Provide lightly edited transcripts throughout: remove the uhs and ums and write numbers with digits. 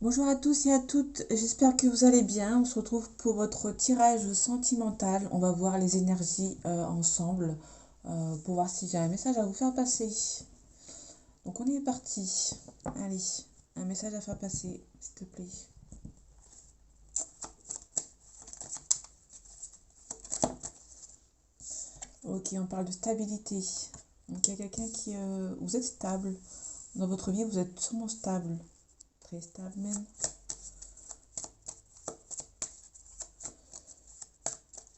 Bonjour à tous et à toutes, j'espère que vous allez bien. On se retrouve pour votre tirage sentimental. On va voir les énergies ensemble pour voir si j'ai un message à vous faire passer. Donc on est parti. Allez, un message à faire passer, s'il te plaît. Ok, on parle de stabilité. Donc il y a quelqu'un qui... vous êtes stable. Dans votre vie, vous êtes sûrement stable. Très stable même.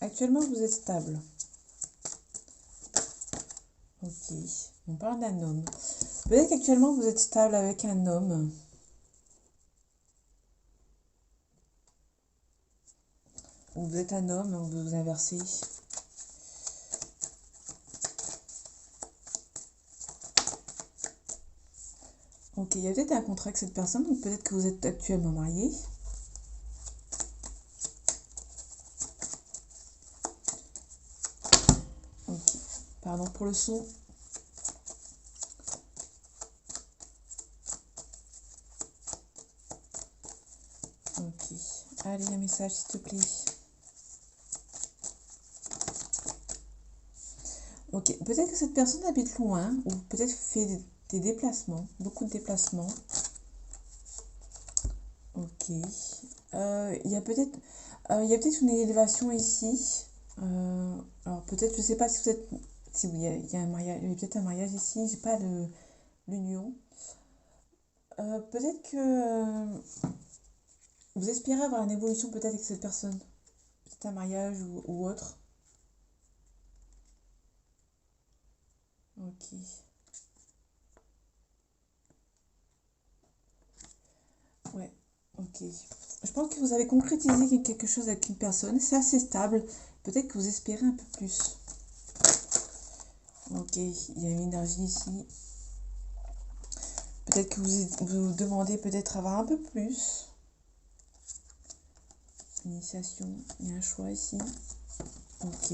Actuellement, vous êtes stable. Ok, on parle d'un homme. Peut-être qu'actuellement, vous êtes stable avec un homme. Ou vous êtes un homme, vous vous inversez. Ok, il y a peut-être un contrat avec cette personne, donc peut-être que vous êtes actuellement marié. Ok, pardon pour le son. Ok, allez, un message s'il te plaît. Ok, peut-être que cette personne habite loin, ou peut-être fait des déplacements, beaucoup de déplacements. Ok, il y a peut-être une élévation ici. Alors peut-être, je sais pas si vous êtes, si oui, il y a un mariage, il y a peut-être un mariage ici, j'ai pas l'union. Peut-être que vous espérez avoir une évolution peut-être avec cette personne, peut-être un mariage ou autre. Ok. Ouais, ok. Je pense que vous avez concrétisé quelque chose avec une personne, c'est assez stable. Peut-être que vous espérez un peu plus. Ok, il y a une énergie ici. Peut-être que vous demandez peut-être avoir un peu plus. Initiation, il y a un choix ici. Ok.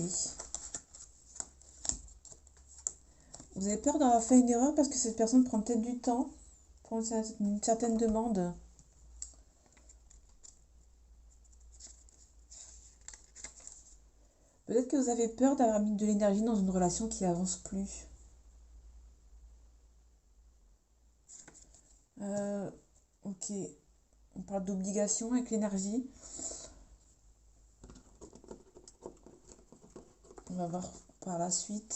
Vous avez peur d'avoir fait une erreur parce que cette personne prend peut-être du temps pour une certaine demande. Peut-être que vous avez peur d'avoir mis de l'énergie dans une relation qui avance plus. Ok, on parle d'obligation avec l'énergie. On va voir par la suite.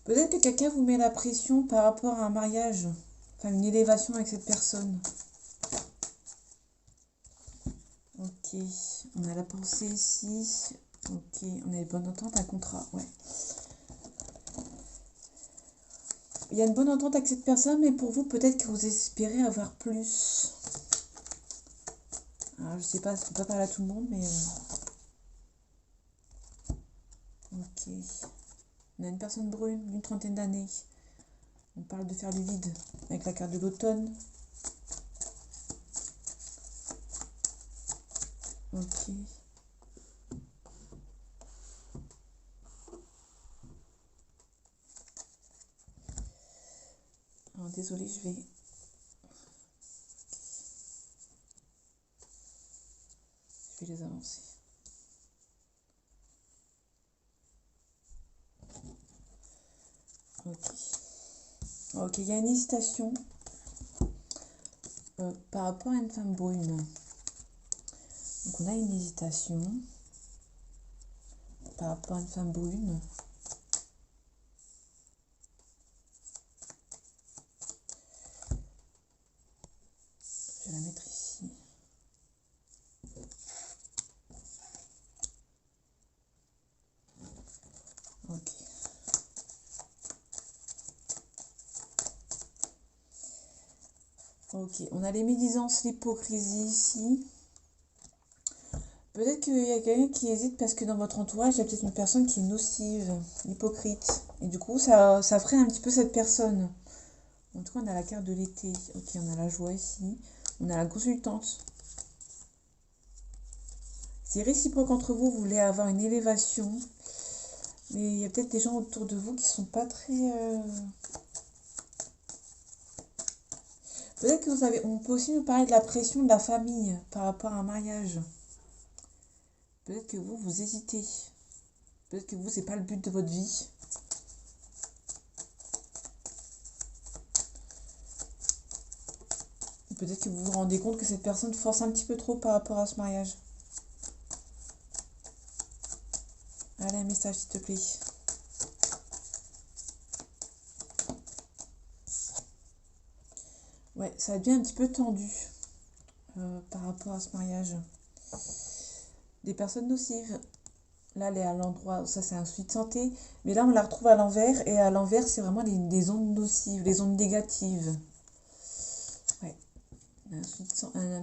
Peut-être que quelqu'un vous met la pression par rapport à un mariage, enfin une élévation avec cette personne. Ok, on a la pensée ici. Ok, on a une bonne entente, un contrat, ouais. Il y a une bonne entente avec cette personne, mais pour vous, peut-être que vous espérez avoir plus. Alors, je sais pas, je ne peux pas parler à tout le monde, mais... ok. On a une personne brune d'une trentaine d'années. On parle de faire du vide avec la carte de l'automne. Ok. Alors, désolée, je vais les avancer. Ok. Ok, il y a une hésitation par rapport à une femme brune. Donc on a une hésitation par rapport à une femme brune. Je vais la mettre ici. Ok. Ok, on a les médisances, l'hypocrisie ici. Peut-être qu'il y a quelqu'un qui hésite parce que dans votre entourage, il y a peut-être une personne qui est nocive, hypocrite. Et du coup, ça freine un petit peu cette personne. En tout cas, on a la carte de l'été. Ok, on a la joie ici. On a la consultante. C'est réciproque entre vous, vous voulez avoir une élévation. Mais il y a peut-être des gens autour de vous qui sont pas très... Peut-être que vous avez... On peut aussi nous parler de la pression de la famille par rapport à un mariage. Peut-être que vous hésitez. Peut-être que vous, c'est pas le but de votre vie. Peut-être que vous vous rendez compte que cette personne force un petit peu trop par rapport à ce mariage. Allez, un message, s'il te plaît. Ouais, ça devient un petit peu tendu par rapport à ce mariage. Des personnes nocives. Là, elle est à l'endroit, ça c'est un souci de santé. Mais là, on la retrouve à l'envers. Et à l'envers, c'est vraiment des ondes nocives, des ondes négatives. Ouais. Un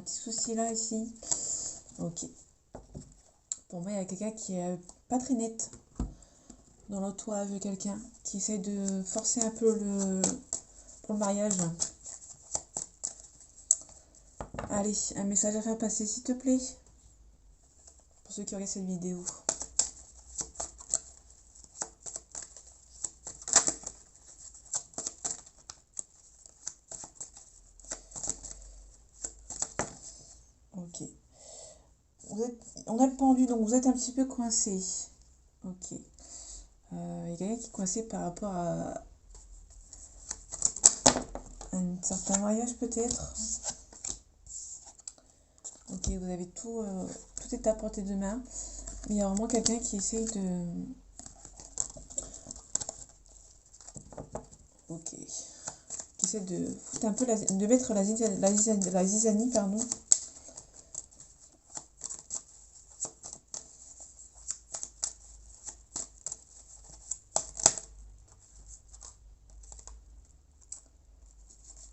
petit souci là, ici. Ok. Pour moi, il y a quelqu'un qui est pas très net dans l'entourage de quelqu'un qui essaie de forcer un peu pour le mariage. Allez, un message à faire passer, s'il te plaît. Pour ceux qui regardent cette vidéo. Ok. On a le pendu, donc vous êtes un petit peu coincé. Ok. Il y a quelqu'un qui est coincé par rapport à un certain mariage peut-être. Ok, vous avez tout, tout est à portée de main. Mais il y a vraiment quelqu'un qui essaye de... Ok. Qui essaie de foutre un peu de mettre la zizanie, pardon.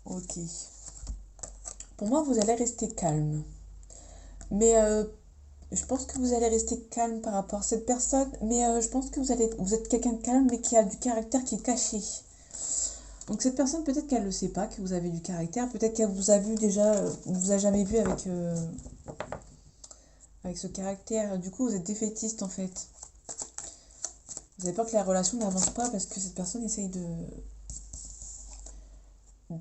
Ok. Pour moi, vous allez rester calme. Mais je pense que vous allez rester calme par rapport à cette personne. Mais je pense que vous êtes quelqu'un de calme, mais qui a du caractère qui est caché. Donc cette personne, peut-être qu'elle ne le sait pas, que vous avez du caractère. Peut-être qu'elle vous a vu déjà, vous a jamais vu avec ce caractère. Du coup, vous êtes défaitiste en fait. Vous avez peur que la relation n'avance pas parce que cette personne essaye de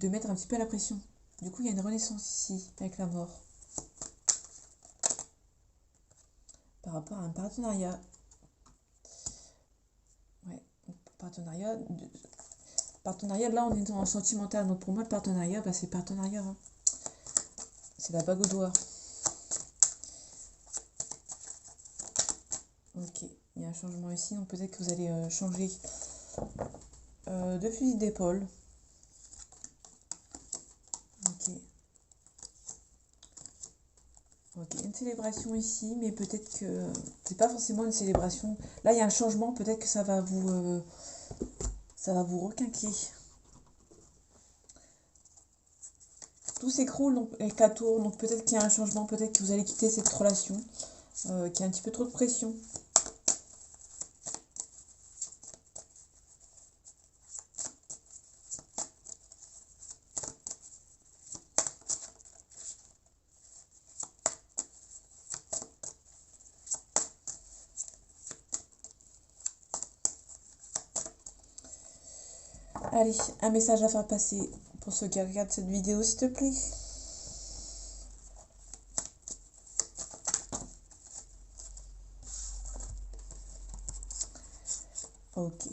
mettre un petit peu la pression. Du coup, il y a une renaissance ici, avec la mort. Par rapport à un partenariat. Ouais, partenariat. Partenariat, là, on est en sentimental. Donc, pour moi, le partenariat, bah, c'est partenariat. Hein. C'est la bague au doigt. Ok, il y a un changement ici. Donc, peut-être que vous allez changer de fusil d'épaule. Ok. Ok, une célébration ici, mais peut-être que c'est pas forcément une célébration. Là, il y a un changement, peut-être que ça va vous requinquer. Tout s'écroule donc, avec la tour, donc peut-être qu'il y a un changement, peut-être que vous allez quitter cette relation, qui a un petit peu trop de pression. Allez, un message à faire passer pour ceux qui regardent cette vidéo, s'il te plaît. Ok.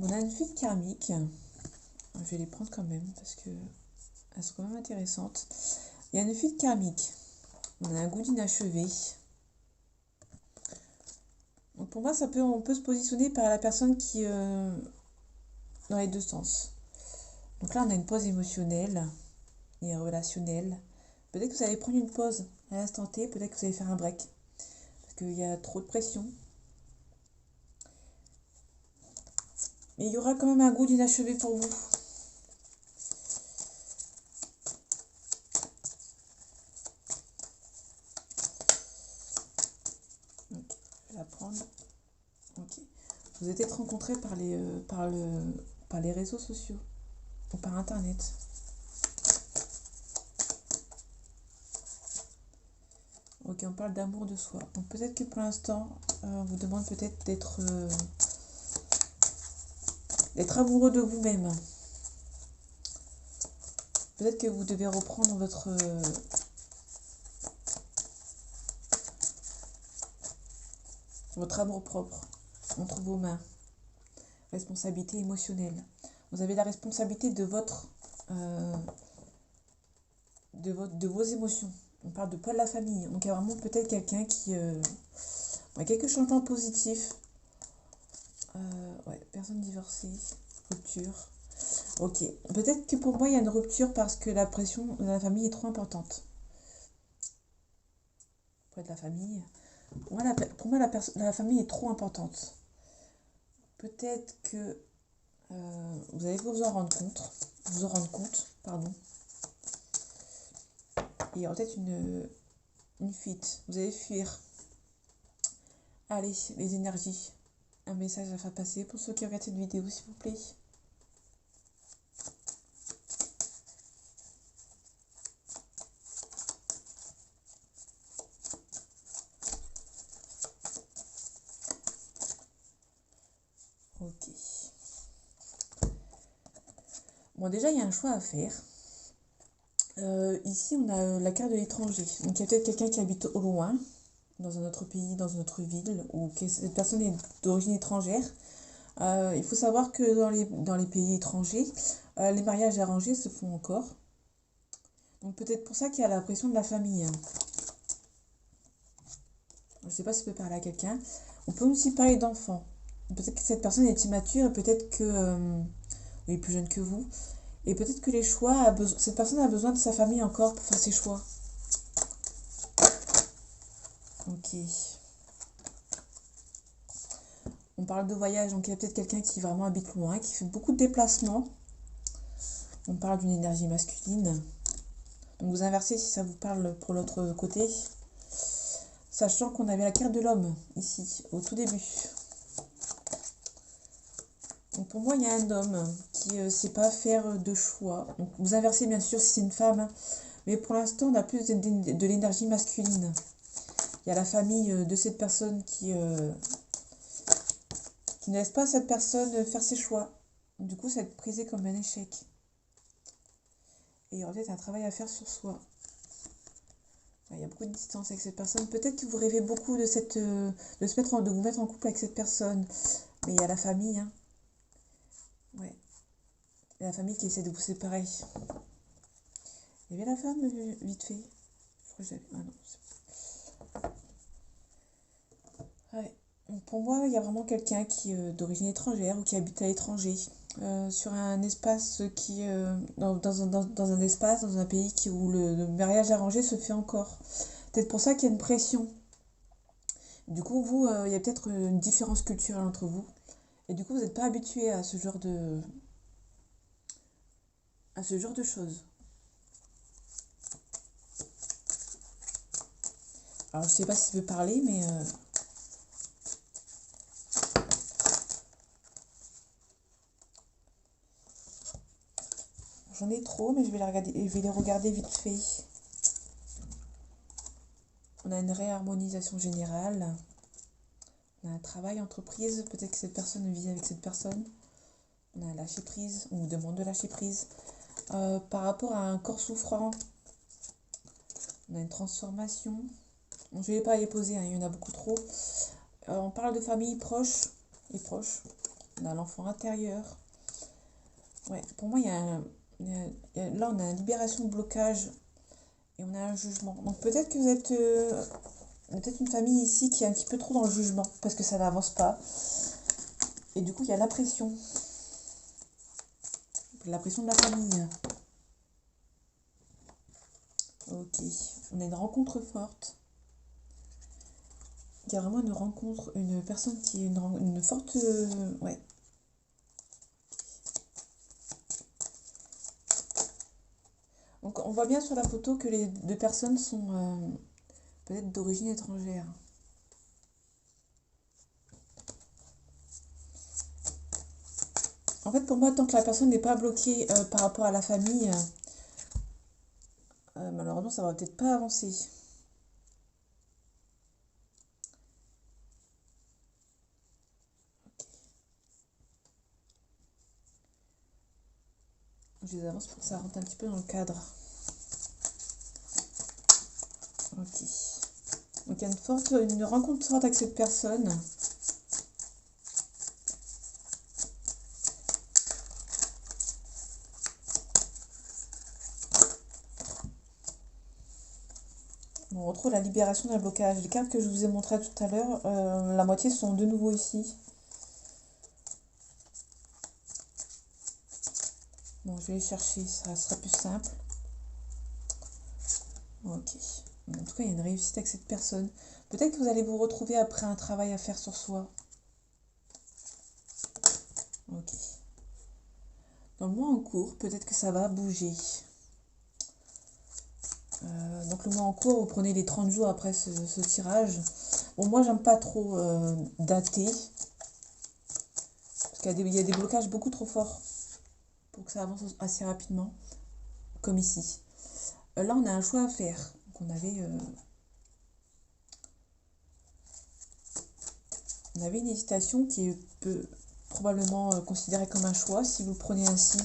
On a une fuite karmique. Je vais les prendre quand même parce que elles sont quand même intéressantes. Il y a une fuite karmique. On a un goût d'inachevé. Donc pour moi, on peut se positionner par la personne qui dans les deux sens. Donc là, on a une pause émotionnelle et relationnelle. Peut-être que vous allez prendre une pause à l'instant T, peut-être que vous allez faire un break. Parce qu'il y a trop de pression. Mais il y aura quand même un goût d'inachevé pour vous. Ok, je vais la prendre. Ok. Vous êtes rencontrés par les réseaux sociaux ou par internet. Ok, on parle d'amour de soi. Donc peut-être que pour l'instant, on vous demande peut-être d'être amoureux de vous-même. Peut-être que vous devez reprendre votre amour-propre entre vos mains. Responsabilité émotionnelle. Vous avez la responsabilité de vos émotions. On parle de pas de la famille. Donc il y a vraiment peut-être quelqu'un qui... quelques changements positifs. Ouais, personne divorcée. Rupture. Ok. Peut-être que pour moi, il y a une rupture parce que la pression de la famille est trop importante. Pour être la famille. Pour moi la famille est trop importante. Peut-être que vous allez vous en rendre compte. Pardon. Il y aura peut-être une fuite. Vous allez fuir. Allez, les énergies. Un message à faire passer pour ceux qui regardent cette vidéo, s'il vous plaît. Ok. Bon, déjà, il y a un choix à faire. Ici, on a la carte de l'étranger. Donc, il y a peut-être quelqu'un qui habite au loin, dans un autre pays, dans une autre ville, ou que cette personne est d'origine étrangère. Il faut savoir que dans les pays étrangers, les mariages arrangés se font encore. Donc, peut-être pour ça qu'il y a la pression de la famille. Je ne sais pas si je peux parler à quelqu'un. On peut aussi parler d'enfants. Peut-être que cette personne est immature, et peut-être que... oui, plus jeune que vous. Et peut-être que cette personne a besoin de sa famille encore pour faire ses choix. Ok. On parle de voyage, donc il y a peut-être quelqu'un qui vraiment habite loin, qui fait beaucoup de déplacements. On parle d'une énergie masculine. Donc vous inversez si ça vous parle pour l'autre côté. Sachant qu'on avait la carte de l'homme ici, au tout début. Donc pour moi, il y a un homme qui ne sait pas faire de choix. Donc vous inversez bien sûr si c'est une femme. Hein. Mais pour l'instant, on a plus de l'énergie masculine. Il y a la famille de cette personne qui ne laisse pas cette personne faire ses choix. Du coup, ça va être prisé comme un échec. Et il y aura peut-être un travail à faire sur soi. Il y a beaucoup de distance avec cette personne. Peut-être que vous rêvez beaucoup de vous mettre en couple avec cette personne. Mais il y a la famille. Hein. Ouais. Il y a la famille qui essaie de vous séparer. Il y avait la femme, vite fait. Je crois que j'avais... Ah non. Ouais. Donc pour moi, il y a vraiment quelqu'un qui est d'origine étrangère ou qui habite à l'étranger. Sur un espace dans un espace, dans un pays où le mariage arrangé se fait encore. Peut-être pour ça qu'il y a une pression. Du coup, vous, il y a peut-être une différence culturelle entre vous. Et du coup, vous n'êtes pas habitué à ce genre de choses. Alors, je sais pas si je peux parler, mais j'en ai trop, mais je vais les regarder vite fait. On a une réharmonisation générale. On a un travail entreprise. Peut-être que cette personne vit avec cette personne. On a un lâcher prise. On vous demande de lâcher prise. Par rapport à un corps souffrant, on a une transformation. Je ne vais pas les poser, hein, il y en a beaucoup trop. On parle de famille proche et proche. On a l'enfant intérieur. Ouais, pour moi, là, on a une libération de blocage et on a un jugement. Donc peut-être que vous êtes peut-être une famille ici qui est un petit peu trop dans le jugement parce que ça n'avance pas. Et du coup, il y a la pression. La pression de la famille. Ok, on a une rencontre forte. Il y a vraiment une rencontre, une personne qui est une forte... ouais. Donc on voit bien sur la photo que les deux personnes sont peut-être d'origine étrangère. En fait, pour moi, tant que la personne n'est pas bloquée par rapport à la famille, malheureusement, ça va peut-être pas avancer. Je les avance pour que ça rentre un petit peu dans le cadre. Ok. Donc il y a une rencontre forte avec cette personne. On retrouve la libération d'un blocage. Les cartes que je vous ai montrées tout à l'heure, la moitié sont de nouveau ici. Bon, je vais les chercher, ça sera plus simple. Ok. En tout cas, il y a une réussite avec cette personne. Peut-être que vous allez vous retrouver après un travail à faire sur soi. Ok. Dans le mois en cours, peut-être que ça va bouger. Donc le mois en cours, vous prenez les 30 jours après ce tirage. Bon, moi, j'aime pas trop dater. Parce qu'il y a des blocages beaucoup trop forts pour que ça avance assez rapidement. Comme ici. Là, on a un choix à faire. Donc, on avait une hésitation qui peut probablement considérée comme un choix si vous le prenez ainsi.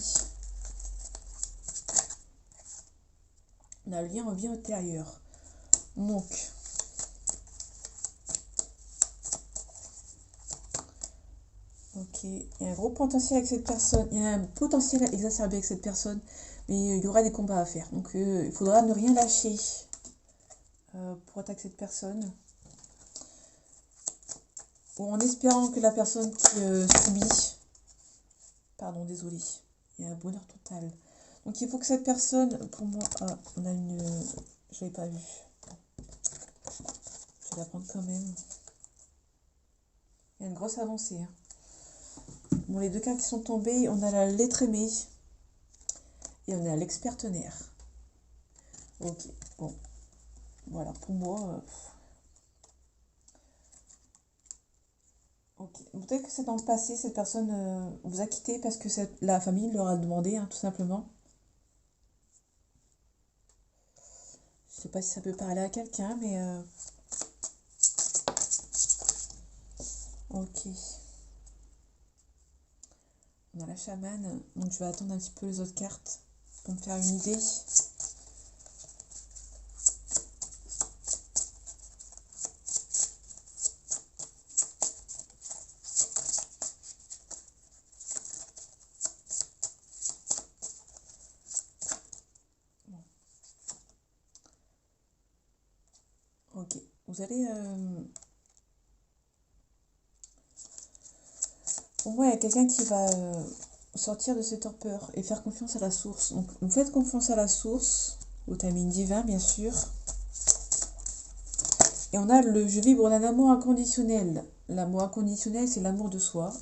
On a le lien au vie intérieur. Donc, ok, il y a un gros potentiel avec cette personne. Il y a un potentiel exacerbé avec cette personne, mais il y aura des combats à faire. Donc, il faudra ne rien lâcher pour attaquer cette personne. Bon, en espérant que la personne qui subit... Pardon, désolé. Il y a un bonheur total. Donc, il faut que cette personne, pour moi... Ah, on a une... Je l'avais pas vue. Je vais la prendre quand même. Il y a une grosse avancée. Hein. Bon, les deux cartes qui sont tombées, on a la lettre aimée et on a l'expertenaire. Ok, bon. Voilà, pour moi... ok. Peut-être que c'est dans le passé, cette personne vous a quitté parce que la famille leur a demandé, hein, tout simplement. Je sais pas si ça peut parler à quelqu'un, mais... ok. On a la chamane, donc je vais attendre un petit peu les autres cartes pour me faire une idée. Ok, vous allez... Pour moi, il y a quelqu'un qui va sortir de ses torpeurs et faire confiance à la source. Donc, vous faites confiance à la source, au timing divin, bien sûr. Et on a le je vibre d'un amour inconditionnel. L'amour inconditionnel, c'est l'amour de soi.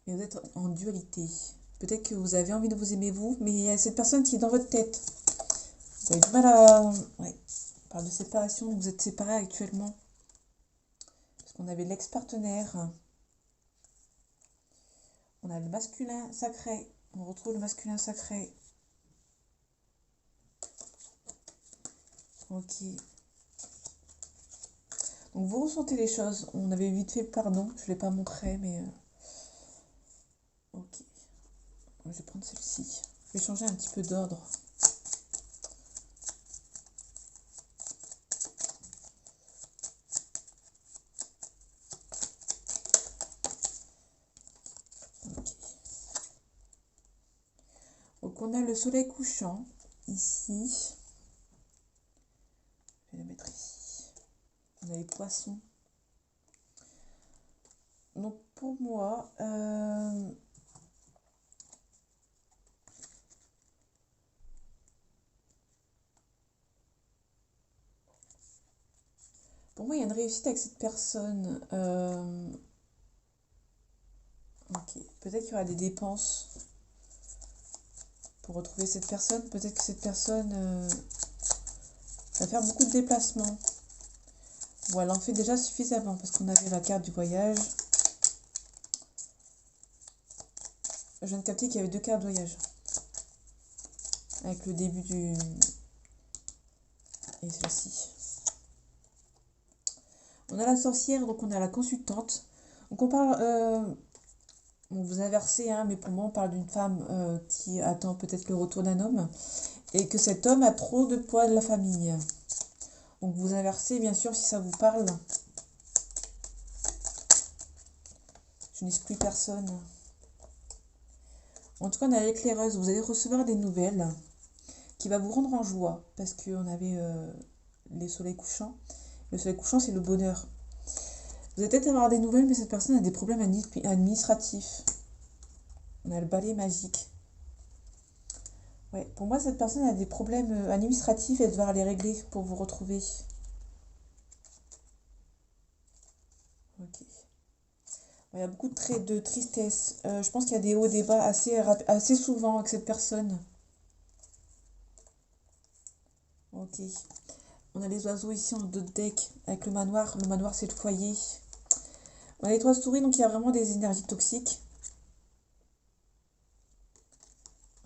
Et vous êtes en dualité. Peut-être que vous avez envie de vous aimer vous, mais il y a cette personne qui est dans votre tête. Vous avez du mal à... Ouais, on parle de séparation, donc vous êtes séparés actuellement. Parce qu'on avait l'ex-partenaire. On a le masculin sacré. On retrouve le masculin sacré. Ok. Donc vous ressentez les choses. On avait vite fait, pardon, je ne l'ai pas montré, mais... ok. Je vais prendre celle-ci. Je vais changer un petit peu d'ordre. Ok. Donc on a le soleil couchant, ici. Je vais le mettre ici. On a les poissons. Donc pour moi... pour moi, il y a une réussite avec cette personne. Ok. Peut-être qu'il y aura des dépenses pour retrouver cette personne. Peut-être que cette personne va faire beaucoup de déplacements. Ou elle en fait déjà suffisamment parce qu'on avait la carte du voyage. Je viens de capter qu'il y avait deux cartes de voyage. Avec le début du... et celle-ci. On a la sorcière, donc on a la consultante. Donc on parle... bon, vous inversez, hein, mais pour moi, on parle d'une femme qui attend peut-être le retour d'un homme et que cet homme a trop de poids de la famille. Donc vous inversez, bien sûr, si ça vous parle. Je n'exclus personne. En tout cas, on a l'éclaireuse. Vous allez recevoir des nouvelles qui va vous rendre en joie parce qu'on avait les soleils couchants. Le soleil couchant, c'est le bonheur. Vous allez peut-être avoir des nouvelles, mais cette personne a des problèmes administratifs. On a le balai magique. Ouais, pour moi, cette personne a des problèmes administratifs et elle va devoir les régler pour vous retrouver. Ok. Il y a beaucoup de tristesse. Je pense qu'il y a des hauts et des bas assez souvent avec cette personne. Ok. On a les oiseaux ici en dos de deck avec le manoir. Le manoir, c'est le foyer. On a les trois souris, donc il y a vraiment des énergies toxiques.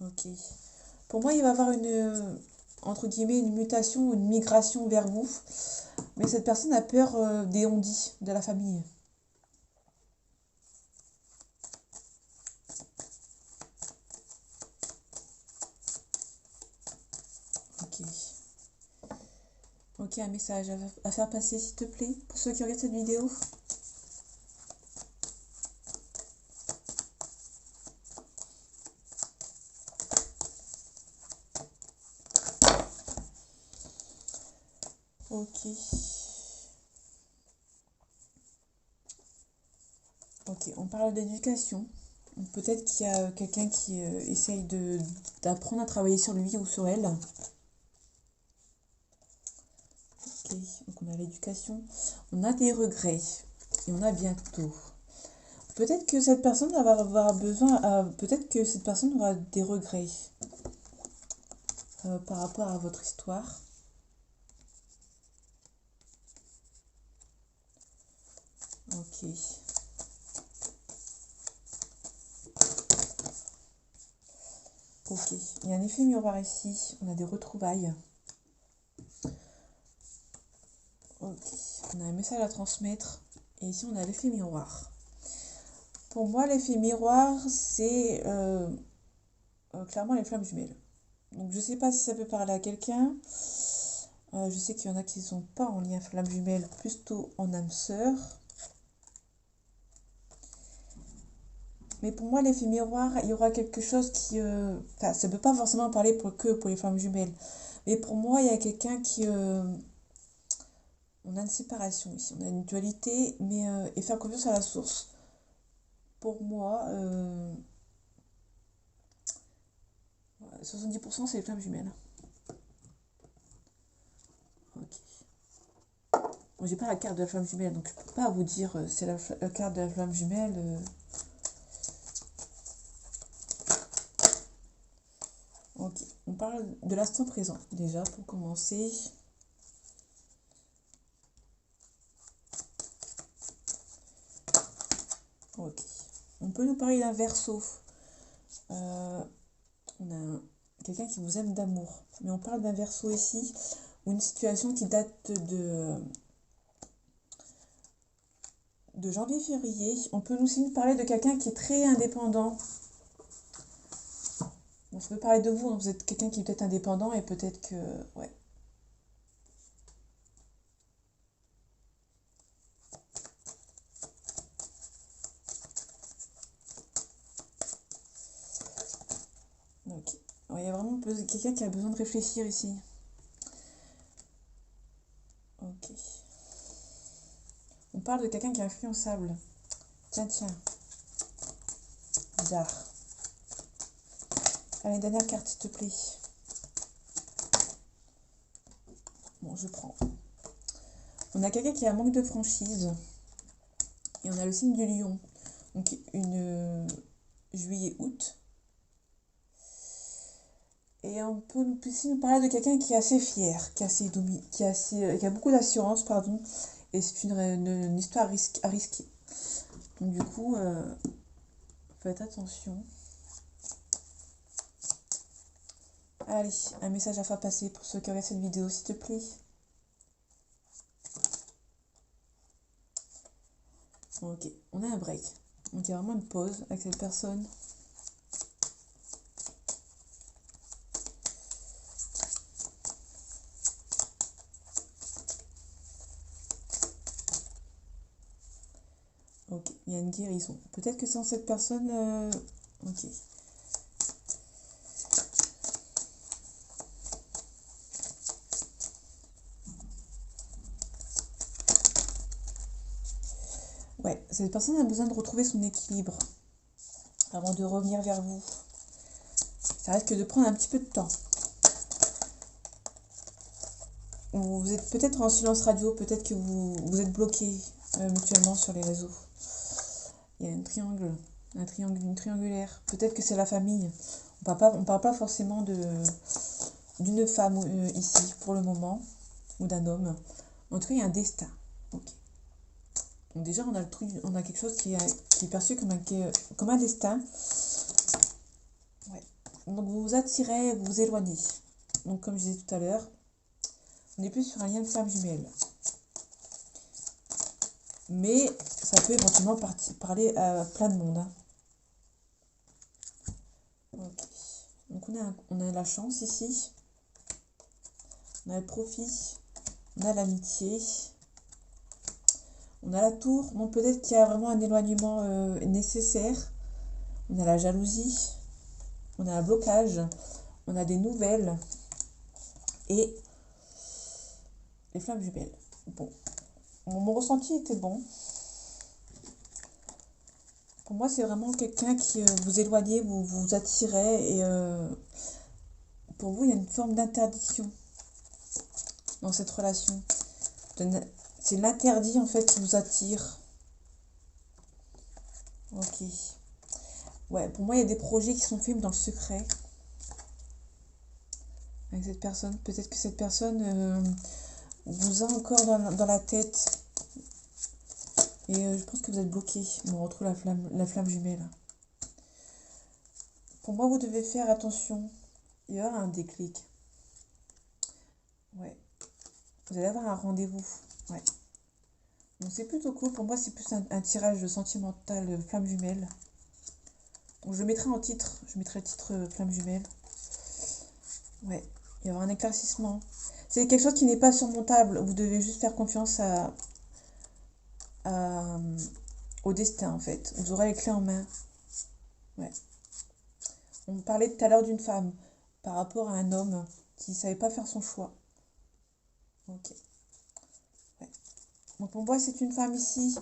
Ok. Pour moi, il va y avoir entre guillemets, une mutation, une migration vers vous. Mais cette personne a peur des on-dit de la famille. Ok. Ok, un message à faire passer, s'il te plaît, pour ceux qui regardent cette vidéo. Ok. Ok, on parle d'éducation. Peut-être qu'il y a quelqu'un qui essaye d'apprendre à travailler sur lui ou sur elle. Ok, donc on a l'éducation. On a des regrets. Et on a bientôt. Peut-être que cette personne va avoir besoin. Peut-être que cette personne aura des regrets par rapport à votre histoire. Ok. Ok. Il y a un effet miroir ici. On a des retrouvailles. Ok. On a un message à transmettre. Et ici, on a l'effet miroir. Pour moi, l'effet miroir, c'est clairement les flammes jumelles. Donc, je sais pas si ça peut parler à quelqu'un. Je sais qu'il y en a qui ne sont pas en lien flamme jumelle, plutôt en âme sœur. Mais pour moi, l'effet miroir, il y aura quelque chose qui... Enfin, ça ne peut pas forcément parler que pour les flammes jumelles. Mais pour moi, il y a quelqu'un qui... on a une séparation ici, on a une dualité, mais et faire confiance à la source. Pour moi, 70% c'est les flammes jumelles. Ok. Bon, j'ai pas la carte de la flamme jumelle, donc je peux pas vous dire c'est la carte de la flamme jumelle. Ok, on parle de l'instant présent déjà pour commencer. Ok, on peut nous parler d'un verso. On a quelqu'un qui vous aime d'amour, mais on parle d'un verso ici, ou une situation qui date de janvier-février. On peut aussi nous parler de quelqu'un qui est très indépendant. Bon, ça peut parler de vous, hein. Vous êtes quelqu'un qui est peut-être indépendant et peut-être que... Ouais. Ok. Ouais, il y a vraiment quelqu'un qui a besoin de réfléchir ici. Ok. On parle de quelqu'un qui est influençable. Tiens, tiens. Bizarre. Allez, dernière carte, s'il te plaît. Bon, je prends. On a quelqu'un qui a un manque de franchise. Et on a le signe du lion. Donc, une juillet-août. Et on peut aussi nous parler de quelqu'un qui est assez fier, qui a beaucoup d'assurance, pardon. Et c'est une histoire à risquer. Donc, du coup, faites attention. Allez, un message à faire passer pour ceux qui regardent cette vidéo, s'il te plaît. Ok, on a un break. Donc il y a vraiment une pause avec cette personne. Ok, il y a une guérison. Peut-être que sans cette personne... Ok. Ouais, cette personne a besoin de retrouver son équilibre avant de revenir vers vous. Ça risque de prendre un petit peu de temps. Vous êtes peut-être en silence radio, peut-être que vous êtes bloqué mutuellement sur les réseaux. Il y a un triangle, une triangulaire. Peut-être que c'est la famille. On parle pas forcément d'une femme ici pour le moment, ou d'un homme. En tout cas, il y a un destin. Ok. Donc déjà, on a quelque chose qui est perçu comme un destin. Ouais. Donc vous vous attirez, vous vous éloignez. Donc comme je disais tout à l'heure, on est plus sur un lien de flamme jumelle. Mais ça peut éventuellement parler à plein de monde. Hein. Ok. Donc on a la chance ici. On a le profit. On a l'amitié. On a la tour. Donc peut-être qu'il y a vraiment un éloignement nécessaire. On a la jalousie. On a un blocage. On a des nouvelles. Et les flammes jumelles. Bon. Mon ressenti était bon. Pour moi, c'est vraiment quelqu'un qui vous éloignez, vous attirez. Et pour vous, il y a une forme d'interdiction dans cette relation. C'est l'interdit, en fait, qui vous attire. Ok. Ouais, pour moi, il y a des projets qui sont faits dans le secret. Avec cette personne. Peut-être que cette personne vous a encore dans la tête. Et je pense que vous êtes bloqué. On retrouve la flamme jumelle. Pour moi, vous devez faire attention. Il y aura un déclic. Ouais. Vous allez avoir un rendez-vous. Ouais. Donc c'est plutôt cool. Pour moi, c'est plus un tirage sentimental flamme jumelle. Donc je mettrai en titre. Je mettrai le titre flamme jumelle. Ouais. Il y aura un éclaircissement. C'est quelque chose qui n'est pas surmontable. Vous devez juste faire confiance au destin, en fait. Vous aurez les clés en main. Ouais. On parlait tout à l'heure d'une femme par rapport à un homme qui ne savait pas faire son choix. Ok. Ouais. Donc pour moi, c'est une femme ici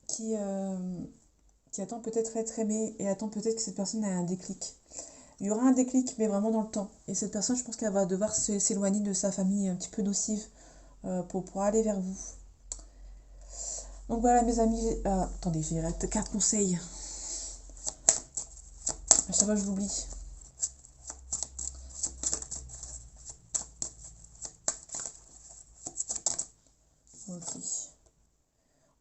qui attend peut-être être aimée et attend peut-être que cette personne ait un déclic. Il y aura un déclic, mais vraiment dans le temps. Et cette personne, je pense qu'elle va devoir s'éloigner de sa famille un petit peu nocive pour aller vers vous. Donc voilà, mes amis. Attendez, j'ai la carte conseil. À chaque fois, je l'oublie. Ok.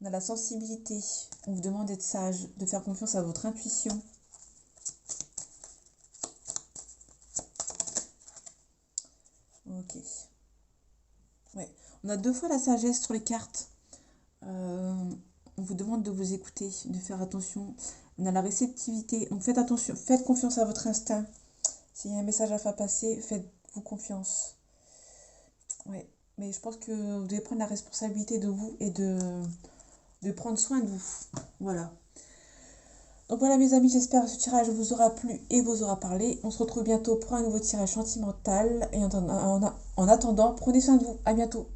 On a la sensibilité. On vous demande d'être sage, de faire confiance à votre intuition. Ok. Ouais. On a 2 fois la sagesse sur les cartes. On vous demande de vous écouter, de faire attention. On a la réceptivité. Donc faites attention, faites confiance à votre instinct. S'il y a un message à faire passer, faites-vous confiance. Ouais. Mais je pense que vous devez prendre la responsabilité de vous et de prendre soin de vous. Voilà. Donc voilà mes amis, j'espère que ce tirage vous aura plu et vous aura parlé. On se retrouve bientôt pour un nouveau tirage sentimental. Et en attendant, prenez soin de vous. À bientôt.